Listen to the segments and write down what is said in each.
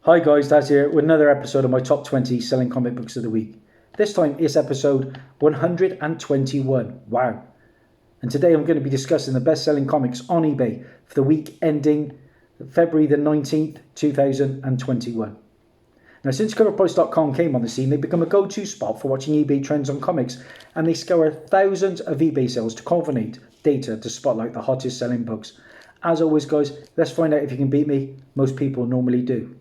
Hi guys, Dazzie here with another episode of my top 20 selling comic books of the week. This time it's episode 121. Wow. And today I'm going to be discussing the best selling comics on eBay for the week ending February the 19th, 2021. Now, since coverprice.com came on the scene, they've become a go-to spot for watching eBay trends on comics, and they scour thousands of eBay sales to culminate data to spotlight the hottest selling books. As always guys, let's find out if you can beat me. Most people normally do.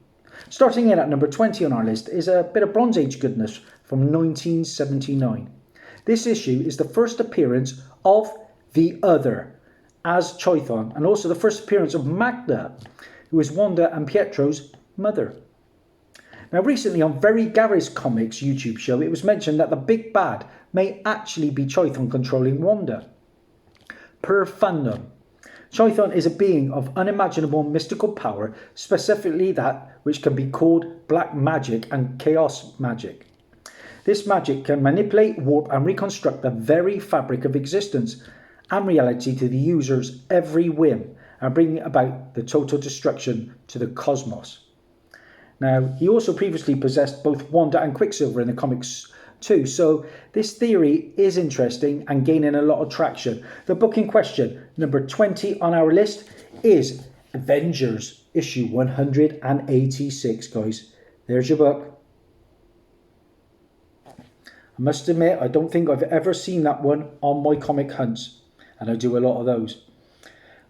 Starting in at number 20 on our list is a bit of Bronze Age goodness from 1979. This issue is the first appearance of the Other as Chthon, and also the first appearance of Magda, who is Wanda and Pietro's mother. Now recently on Very Gary's Comics YouTube show, it was mentioned that the big bad may actually be Chthon controlling Wanda. Per fandom, Chthon is a being of unimaginable mystical power, specifically that which can be called black magic and chaos magic. This magic can manipulate, warp and reconstruct the very fabric of existence and reality to the user's every whim and bring about the total destruction to the cosmos. Now, he also previously possessed both Wanda and Quicksilver in the comics too, so this theory is interesting and gaining a lot of traction. The book in question, number 20 on our list, is Avengers Issue 186, guys. There's your book. I must admit, I don't think I've ever seen that one on my comic hunts, and I do a lot of those.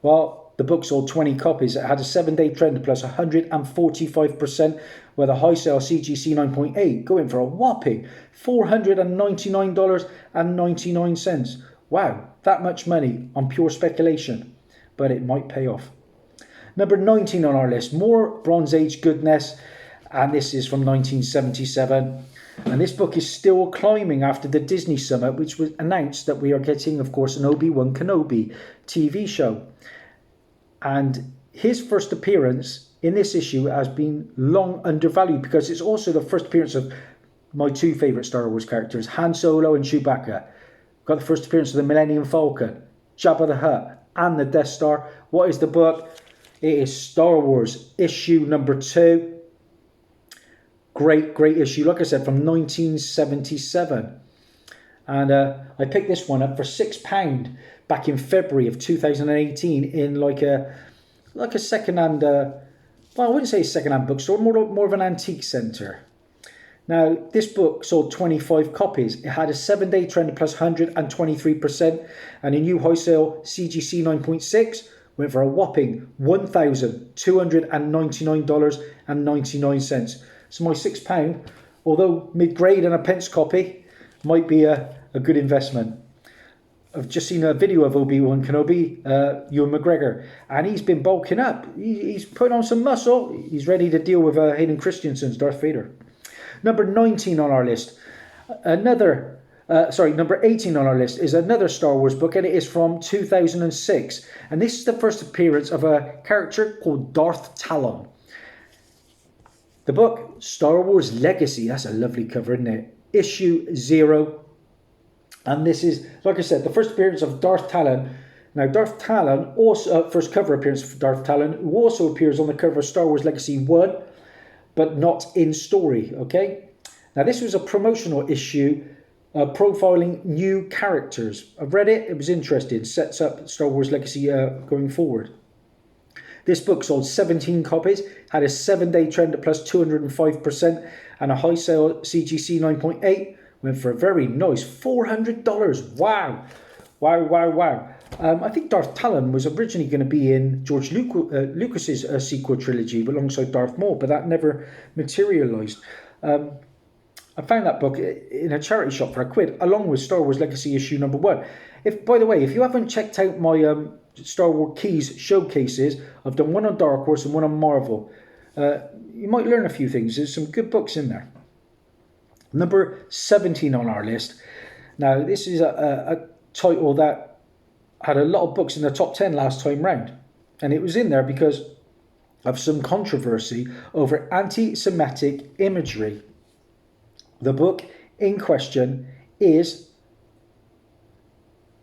Well, the book sold 20 copies. It had a 7-day trend plus 145%, with a high sale CGC 9.8 going for a whopping $499.99. Wow, that much money on pure speculation, but it might pay off. Number 19 on our list, more Bronze Age goodness, and this is from 1977. And this book is still climbing after the Disney Summit, which was announced that we are getting, of course, an Obi-Wan Kenobi TV show. And his first appearance in this issue has been long undervalued because it's also the first appearance of my two favourite Star Wars characters, Han Solo and Chewbacca. Got the first appearance of the Millennium Falcon, Jabba the Hutt, and the Death Star. What is the book? It is Star Wars issue number 2. Great issue, like I said, from 1977. And I picked this one up for £6 back in February of 2018 in like a second-hand, well, I wouldn't say a second-hand bookstore, more of an antique centre. Now, this book sold 25 copies. It had a 7-day trend plus 123%, and a new high sale CGC 9.6 went for a whopping $1,299.99. So my £6, although mid-grade and a pence copy, might be a good investment. I've just seen a video of Obi-Wan Kenobi, Ewan McGregor, and he's been bulking up. He's putting on some muscle. He's ready to deal with Hayden Christensen's Darth Vader. Number 19 on our list, number 18 on our list is another Star Wars book, and it is from 2006. And this is the first appearance of a character called Darth Talon. The book, Star Wars Legacy, that's a lovely cover, isn't it? Issue 0. And this is, like I said, the first appearance of Darth Talon. Now, Darth Talon, also first cover appearance of Darth Talon, who also appears on the cover of Star Wars Legacy 1, but not in story, okay? Now, this was a promotional issue profiling new characters. I've read it, it was interesting. Sets up Star Wars Legacy going forward. This book sold 17 copies, had a 7-day trend at plus 205%, and a high sale CGC 9.8 went for a very nice $400. Wow. I think Darth Talon was originally going to be in George Lucas's sequel trilogy alongside Darth Maul, but that never materialised. I found that book in a charity shop for £1, along with Star Wars Legacy issue number 1. By the way, if you haven't checked out my Star Wars Keys showcases, I've done one on Dark Horse and one on Marvel. You might learn a few things. There's some good books in there. Number 17 on our list. Now, this is a title that had a lot of books in the top 10 last time round. And it was in there because of some controversy over anti-Semitic imagery. The book in question is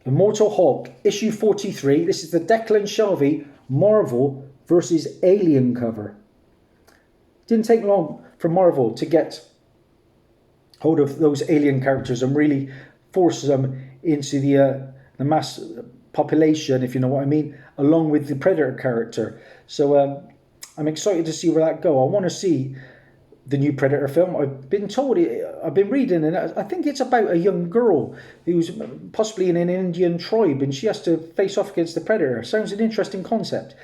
Immortal Hulk, issue 43. This is the Declan Shalvey Marvel versus Alien cover. Didn't take long for Marvel to get hold of those alien characters and really force them into the mass population, if you know what I mean, along with the Predator character. So I'm excited to see where that go. I want to see the new Predator film. I've been told, I've been reading, and I think it's about a young girl who's possibly in an Indian tribe, and she has to face off against the Predator. Sounds an interesting concept.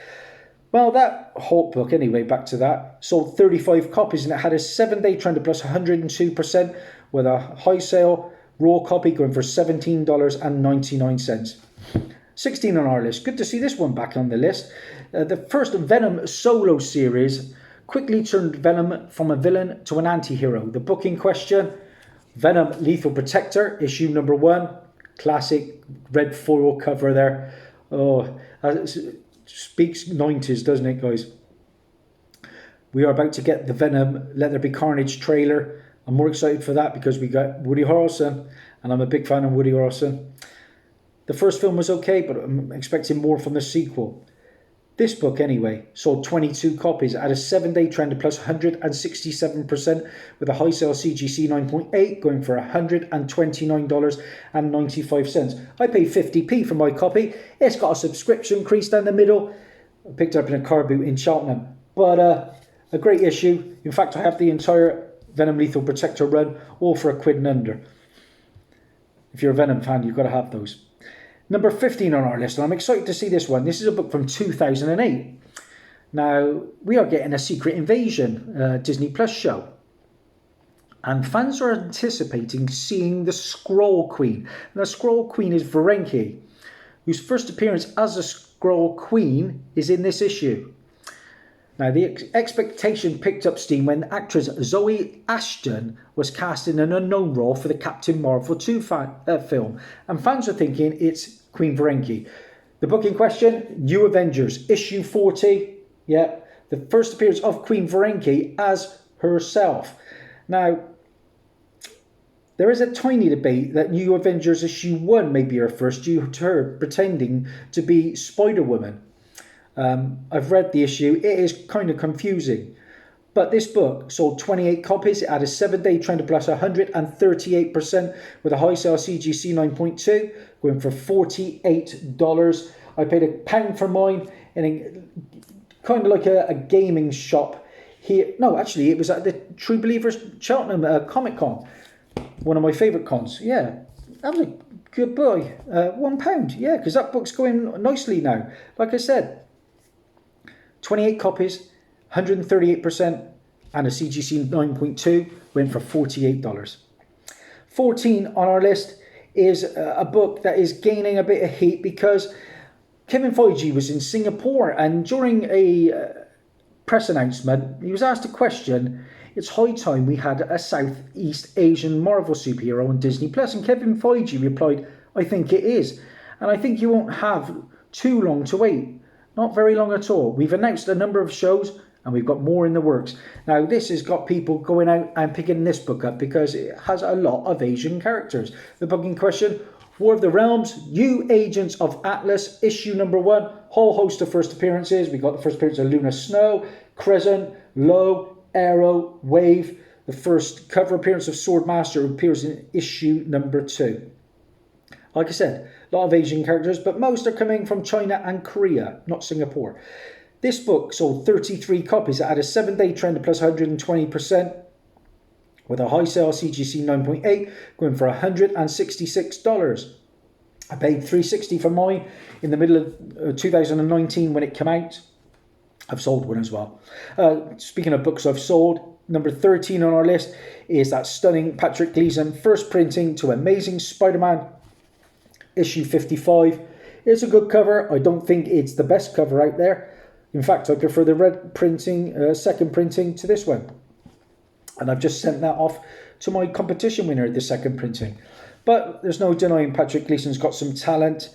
Well, that Hulk book, anyway, back to that, sold 35 copies, and it had a 7-day trend plus 102%, with a high sale raw copy going for $17.99. 16 on our list. Good to see this one back on the list. The first Venom solo series quickly turned Venom from a villain to an anti-hero. The book in question, Venom Lethal Protector, issue number 1. Classic red foil cover there. Oh, speaks 90s, doesn't it, guys? We are about to get the Venom Let There Be Carnage trailer. I'm more excited for that because we got Woody Harrelson, and I'm a big fan of Woody Harrelson. The first film was okay, but I'm expecting more from the sequel. This book, anyway, sold 22 copies at a 7-day trend of plus 167%, with a high sale CGC 9.8 going for $129.95. I paid 50p for my copy. It's got a subscription crease down the middle. I picked it up in a car boot in Cheltenham. But a great issue. In fact, I have the entire Venom Lethal Protector run, all for £1 and under. If you're a Venom fan, you've got to have those. Number 15 on our list, and I'm excited to see this one. This is a book from 2008. Now, we are getting a Secret Invasion Disney Plus show. And fans are anticipating seeing the Skrull Queen. And the Skrull Queen is Ferengi, whose first appearance as a Skrull Queen is in this issue. Now, the expectation picked up steam when actress Zoe Ashton was cast in an unknown role for the Captain Marvel 2 film. And fans are thinking it's Queen Ferengi. The book in question, New Avengers, issue 40. Yeah, the first appearance of Queen Ferengi as herself. Now, there is a tiny debate that New Avengers issue 1 may be her first, due to her pretending to be Spider-Woman. I've read the issue. It is kind of confusing. But this book sold 28 copies. It had a 7-day trend of plus 138%, with a high sale CGC 9.2 going for $48. I paid £1 for mine in kind of like a gaming shop here. No, actually, it was at the True Believers Cheltenham Comic Con. One of my favourite cons. Yeah, that was a good boy. £1. Yeah, because that book's going nicely now. Like I said, 28 copies, 138%, and a CGC 9.2 went for $48. 14 on our list is a book that is gaining a bit of heat because Kevin Feige was in Singapore, and during a press announcement, he was asked a question. It's high time we had a Southeast Asian Marvel superhero on Disney Plus, and Kevin Feige replied, I think it is. And I think you won't have too long to wait. Not very long at all. We've announced a number of shows, and we've got more in the works. Now, this has got people going out and picking this book up because it has a lot of Asian characters. The book in question, War of the Realms, New Agents of Atlas, issue number 1. Whole host of first appearances. We got the first appearance of Luna Snow, Crescent, Low, Arrow, Wave. The first cover appearance of Swordmaster, who appears in issue number 2. Like I said, a lot of Asian characters, but most are coming from China and Korea, not Singapore. This book sold 33 copies. It had a 7-day trend of plus 120%, with a high sale CGC 9.8 going for $166. I paid $360 for mine in the middle of 2019 when it came out. I've sold one as well. Speaking of books I've sold, number 13 on our list is that stunning Patrick Gleason first printing to Amazing Spider-Man, issue 55. It's a good cover. I don't think it's the best cover out there. In fact, I prefer the red printing, second printing, to this one. And I've just sent that off to my competition winner, the second printing. But there's no denying Patrick Gleason's got some talent.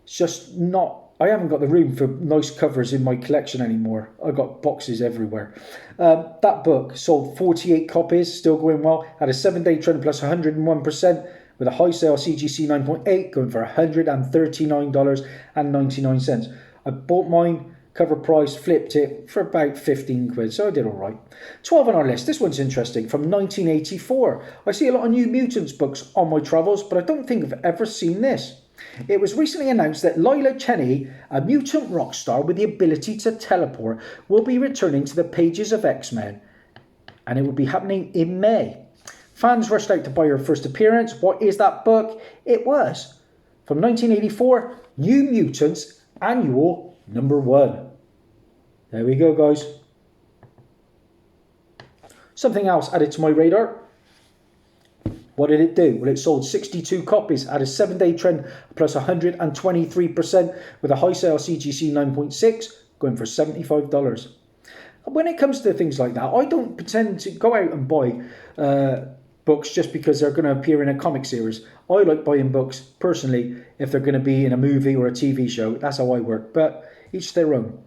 It's just not... I haven't got the room for nice covers in my collection anymore. I've got boxes everywhere. That book sold 48 copies, still going well. Had a 7-day trend plus 101%, with a high sale CGC 9.8 going for $139.99. I bought mine Cover price, flipped it for about 15 quid, so I did all right. 12 on our list. This one's interesting, from 1984. I see a lot of New Mutants books on my travels, but I don't think I've ever seen this. It was recently announced that Lila Cheney, a mutant rock star with the ability to teleport, will be returning to the pages of X-Men, and it will be happening in May. Fans rushed out to buy her first appearance. What is that book? It was, from 1984, New Mutants Annual #1. There we go, guys. Something else added to my radar. What did it do? Well, it sold 62 copies at a 7-day trend plus 123% with a high sale CGC 9.6 going for $75. When it comes to things like that, I don't pretend to go out and buy books just because they're going to appear in a comic series. I like buying books, personally, if they're going to be in a movie or a TV show. That's how I work, but each their own.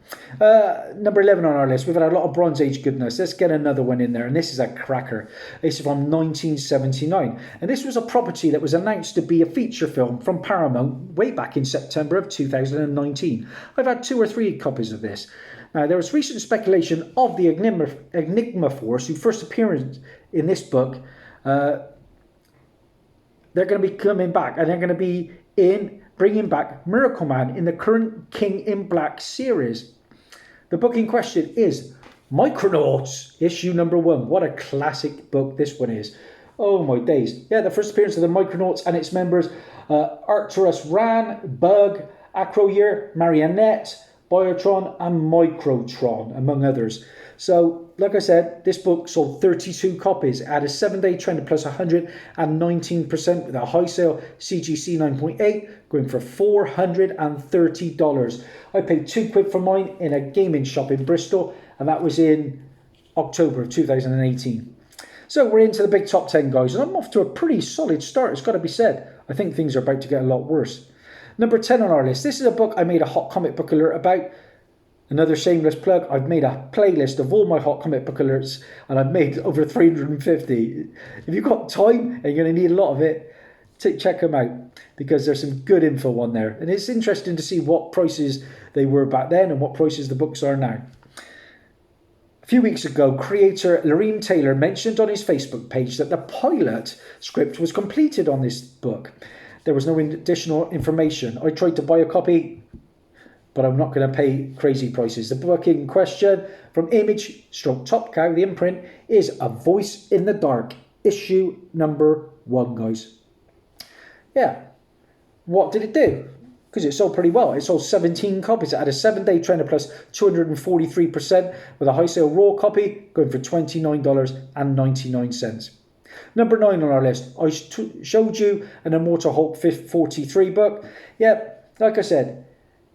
Number 11 on our list, we've had a lot of Bronze Age goodness. Let's get another one in there, and this is a cracker. This is from 1979, and this was a property that was announced to be a feature film from Paramount way back in September of 2019. I've had 2 or 3 copies of this. Now, there was recent speculation of the Enigma Force, who first appeared in this book. They're going to be coming back, and they're going to be bringing back Miracle Man in the current King in Black series. The book in question is Micronauts, issue #1. What a classic book this one is. Oh my days. Yeah, the first appearance of the Micronauts and its members, Arcturus Ran, Bug, Acroyear, Marionette, Biotron and Microtron, among others. So, like I said, this book sold 32 copies at a 7-day trend plus 119% with a high sale CGC 9.8 going for $430. I paid £2 for mine in a gaming shop in Bristol, and that was in October of 2018. So we're into the big top 10, guys, and I'm off to a pretty solid start, it's got to be said. I think things are about to get a lot worse. Number 10 on our list. This is a book I made a hot comic book alert about. Another shameless plug. I've made a playlist of all my hot comic book alerts, and I've made over 350. If you've got time and you're going to need a lot of it, check them out, because there's some good info on there. And it's interesting to see what prices they were back then and what prices the books are now. A few weeks ago, creator Lorene Taylor mentioned on his Facebook page that the pilot script was completed on this book. There was no additional information. I tried to buy a copy, but I'm not going to pay crazy prices. The book in question, from Image / Top Cow, the imprint, is A Voice in the Dark, issue #1, guys. Yeah. What did it do? Because it sold pretty well. It sold 17 copies. It had a 7-day trend of plus 243% with a high sale raw copy going for $29.99. Number 9 on our list. I showed you an Immortal Hulk 43 book. Yeah, like I said,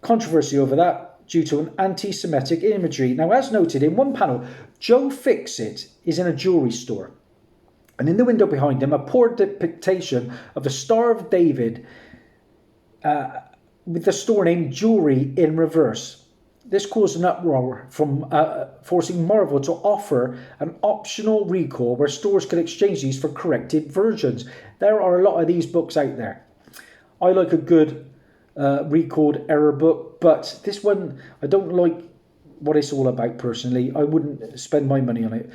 controversy over that due to an anti-Semitic imagery. Now, as noted in one panel, Joe Fixit is in a jewelry store, and in the window behind him, a poor depiction of the Star of David with the store name Jewelry in reverse. This caused an uproar from forcing Marvel to offer an optional recall where stores could exchange these for corrected versions. There are a lot of these books out there. I like a good recalled error book, but this one, I don't like what it's all about personally. I wouldn't spend my money on it.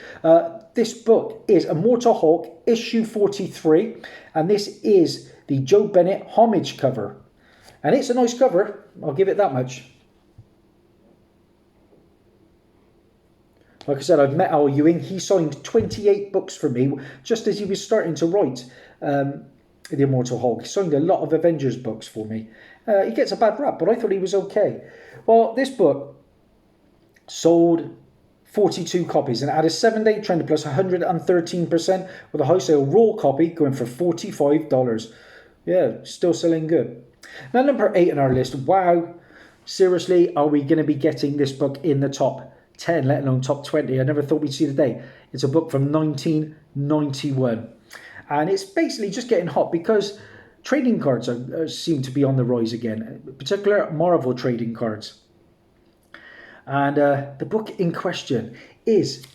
This book is Immortal Hulk issue 43, and this is the Joe Bennett homage cover, and it's a nice cover, I'll give it that much. Like I said, I've met Al Ewing. He signed 28 books for me just as he was starting to write the Immortal Hulk. He signed a lot of Avengers books for me. He gets a bad rap, but I thought he was okay. Well, this book sold 42 copies and had a 7-day trend plus 113% with a high sale raw copy going for $45. Yeah, still selling good. Now, number 8 on our list. Wow, seriously, are we going to be getting this book in the top 10, let alone top 20? I never thought we'd see the day. It's a book from 1991. And it's basically just getting hot because trading cards seem to be on the rise again, in particular Marvel trading cards. And the book in question is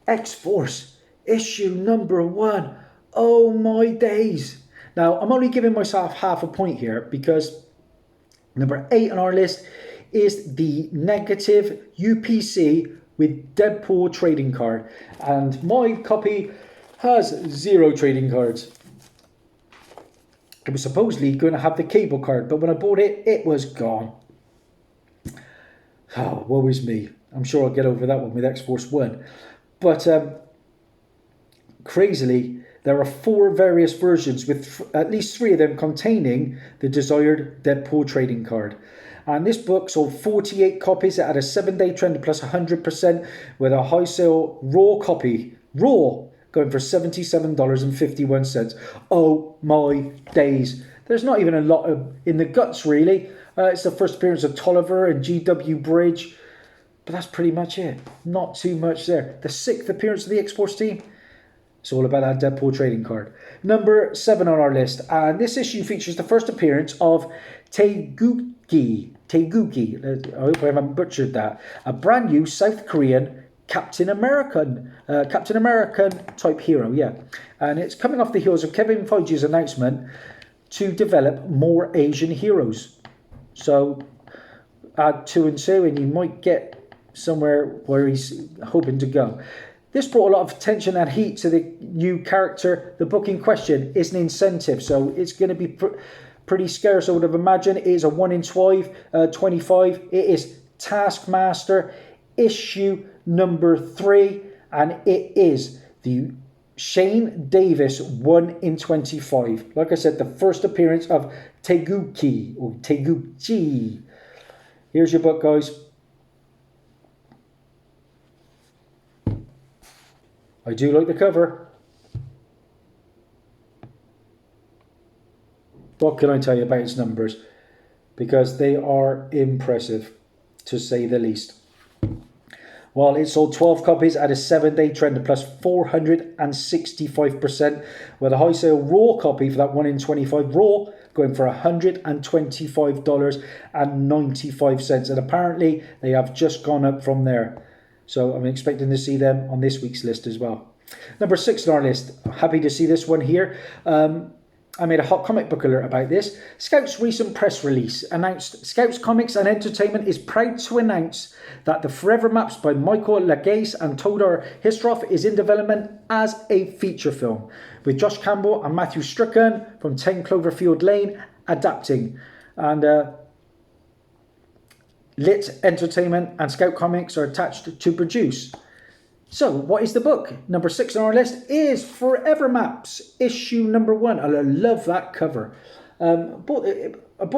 X-Force, issue #1. Oh my days. Now, I'm only giving myself half a point here because number 8 on our list is the negative UPC with Deadpool trading card. And my copy has 0 trading cards. It was supposedly going to have the cable card, but when I bought it, it was gone. Oh, woe is me. I'm sure I'll get over that one with X-Force 1. But crazily, there are 4 various versions with at least 3 of them containing the desired Deadpool trading card. And this book sold 48 copies. It had a 7-day trend plus 100% with a high sale raw copy. Raw! Going for $77.51. Oh my days. There's not even a lot in the guts, really. It's the first appearance of Tolliver and G.W. Bridge. But that's pretty much it. Not too much there. The 6th appearance of the X-Force team. It's all about that Deadpool trading card. Number 7 on our list. And this issue features the first appearance of Taeguki. I hope I haven't butchered that. A brand new South Korean Captain American type hero, yeah. And it's coming off the heels of Kevin Feige's announcement to develop more Asian heroes. So add 2 and 2 and you might get somewhere where he's hoping to go. This brought a lot of attention and heat to the new character. The book in question is an incentive, so it's going to be pretty scarce, I would have imagined. It is a 1 in 25. It is Taskmaster issue number 3, and it is the Shane Davis 1 in 25. Like I said, the first appearance of Taeguki, or Taeguchi. Here's your book, guys. I do like the cover. What can I tell you about its numbers? Because they are impressive, to say the least. Well, it sold 12 copies at a 7-day trend of plus 465%, with a high sale raw copy for that 1 in 25 raw going for $125.95. And apparently they have just gone up from there. So I'm expecting to see them on this week's list as well. Number 6 on our list. Happy to see this one here. I made a hot comic book alert about this. Scout's recent press release announced Scout's Comics and Entertainment is proud to announce that the Forever Maps by Michael Lagace and Todor Histroff is in development as a feature film, with Josh Campbell and Matthew Stricken from 10 Cloverfield Lane adapting. And Lit Entertainment and Scout Comics are attached to produce. So, what is the book? Number 6 on our list is Forever Maps, issue number 1. I love that cover. I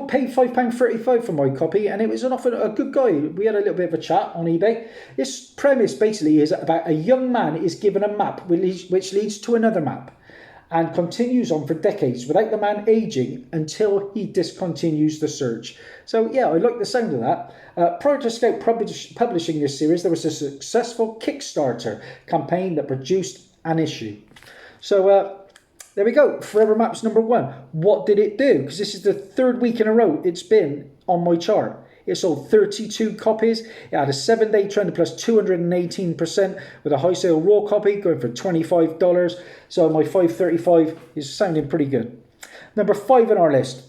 paid £5.35 for my copy, and it was an offer, a good guy. We had a little bit of a chat on eBay. This premise basically is about a young man is given a map which leads to another map and continues on for decades without the man aging until he discontinues the search. So yeah, I like the sound of that. Prior to Scout publishing this series, there was a successful Kickstarter campaign that produced an issue. So there we go, Forever Maps number 1. What did it do? Because this is the 3rd week in a row it's been on my chart. It sold 32 copies. It had a 7-day trend plus 218% with a high sale raw copy going for $25. So my $5.35 is sounding pretty good. Number 5 on our list.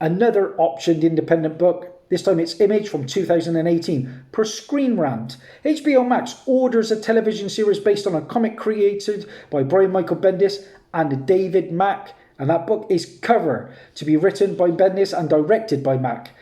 Another optioned independent book. This time it's Image from 2018. Per Screen Rant, HBO Max orders a television series based on a comic created by Brian Michael Bendis and David Mack. And that book is Cover, to be written by Bendis and directed by Mack.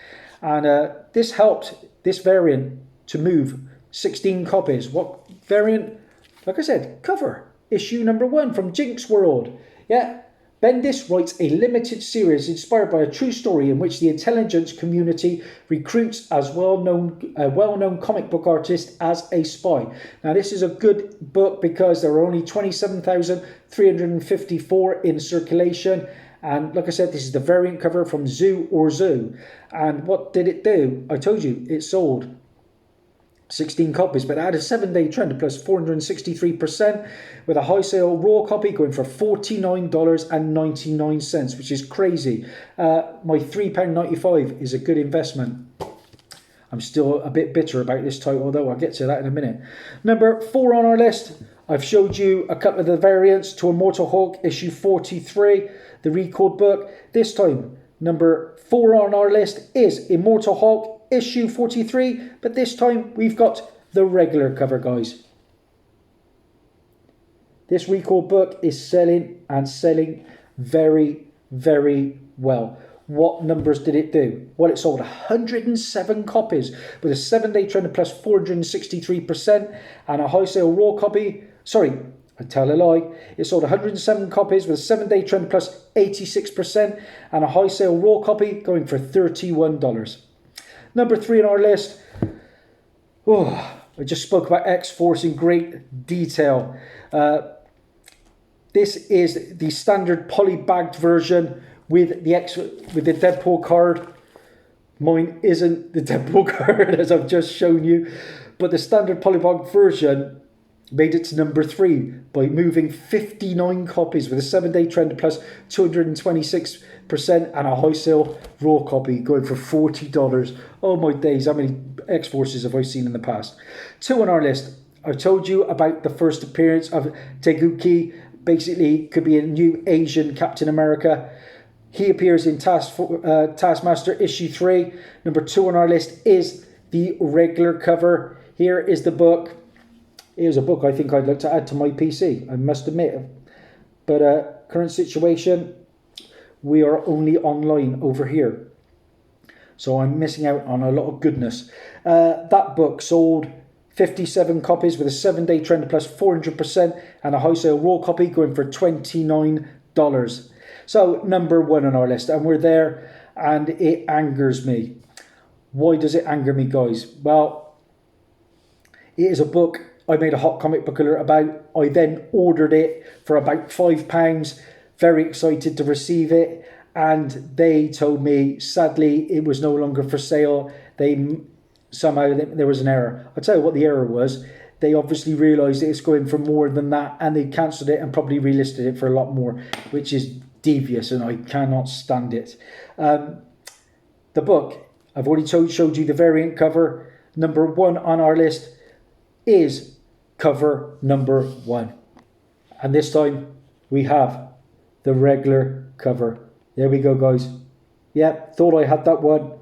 And this helped this variant to move 16 copies. What variant? Like I said, Cover, issue number 1 from Jinx World. Yeah, Bendis writes a limited series inspired by a true story in which the intelligence community recruits as a well-known comic book artist as a spy. Now, this is a good book because there are only 27,354 in circulation. And like I said, this is the variant cover from Zoo or Zoo. And what did it do? I told you, it sold 16 copies, but it had a 7-day trend plus 463% with a high sale raw copy going for $49.99, which is crazy. My £3.95 is a good investment. I'm still a bit bitter about this title, though. I'll get to that in a minute. Number 4 on our list. I've showed you a couple of the variants to Immortal Hulk, issue 43, the record book. This time, number 4 on our list is Immortal Hulk, issue 43, but this time we've got the regular cover, guys. This recall book is selling and selling very, very well. What numbers did it do? Well, it sold 107 copies with a 7-day trend of plus 463% and a high sale raw copy. Sorry, I tell a lie. It sold 107 copies with a 7-day trend of plus 86% and a high sale raw copy going for $31. Number 3 on our list. Oh, I just spoke about X-Force in great detail. This is the standard polybagged version with the Deadpool card. Mine isn't the Deadpool card as I've just shown you, but the standard polybagged version made it to number 3 by moving 59 copies with a 7-day trend of plus 226% and a high sale raw copy going for $40. Oh my days, how many X-Forces have I seen in the past? 2 on our list. I told you about the first appearance of Teguki. Basically, could be a new Asian Captain America. He appears in Taskmaster issue 3. Number 2 on our list is the regular cover. Here is the book. Here's a book I think I'd like to add to my PC, I must admit. But current situation, we are only online over here. So I'm missing out on a lot of goodness. That book sold 57 copies with a 7-day trend of plus 400% and a high sale raw copy going for $29. So number 1 on our list, and we're there, and it angers me. Why does it anger me, guys? Well, it is a book I made a hot comic book alert about. I then ordered it for about £5, very excited to receive it, and they told me sadly it was no longer for sale. Somehow there was an error. I'll tell you what the error was. They obviously realised it's going for more than that, and they cancelled it and probably relisted it for a lot more, which is devious, and I cannot stand it. The book, I've already showed you the variant cover. Number 1 on our list is cover number 1. And this time we have the regular cover. There we go, guys. Yeah, thought I had that one.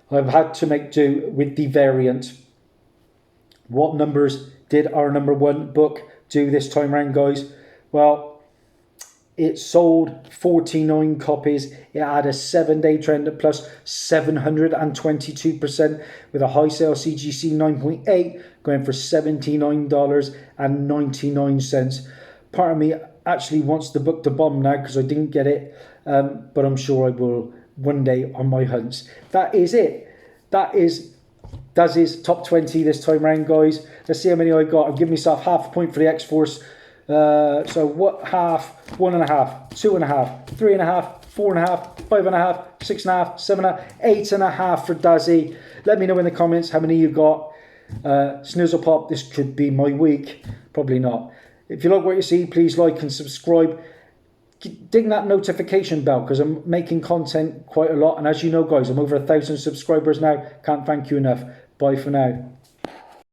I've had to make do with the variant. What numbers did our number 1 book do this time around, guys? Well, it sold 49 copies. It had a 7-day trend at plus 722% with a high sale CGC 9.8 going for $79.99. Part of me actually wants the book to bomb now because I didn't get it, but I'm sure I will one day on my hunts. That is it. That is Dazzie's top 20 this time round, guys. Let's see how many I got. I've given myself half a point for the X-Force. So what? Half, 1.5, 2.5, 3.5, 4.5, 5.5, 6.5, 7.5, 8.5 for Dazzie. Let me know in the comments how many you got. Snizzle Pop, this could be my week. Probably not. If you like what you see, please like and subscribe. Ding that notification bell because I'm making content quite a lot. And as you know, guys, I'm over 1,000 subscribers now. Can't thank you enough. Bye for now.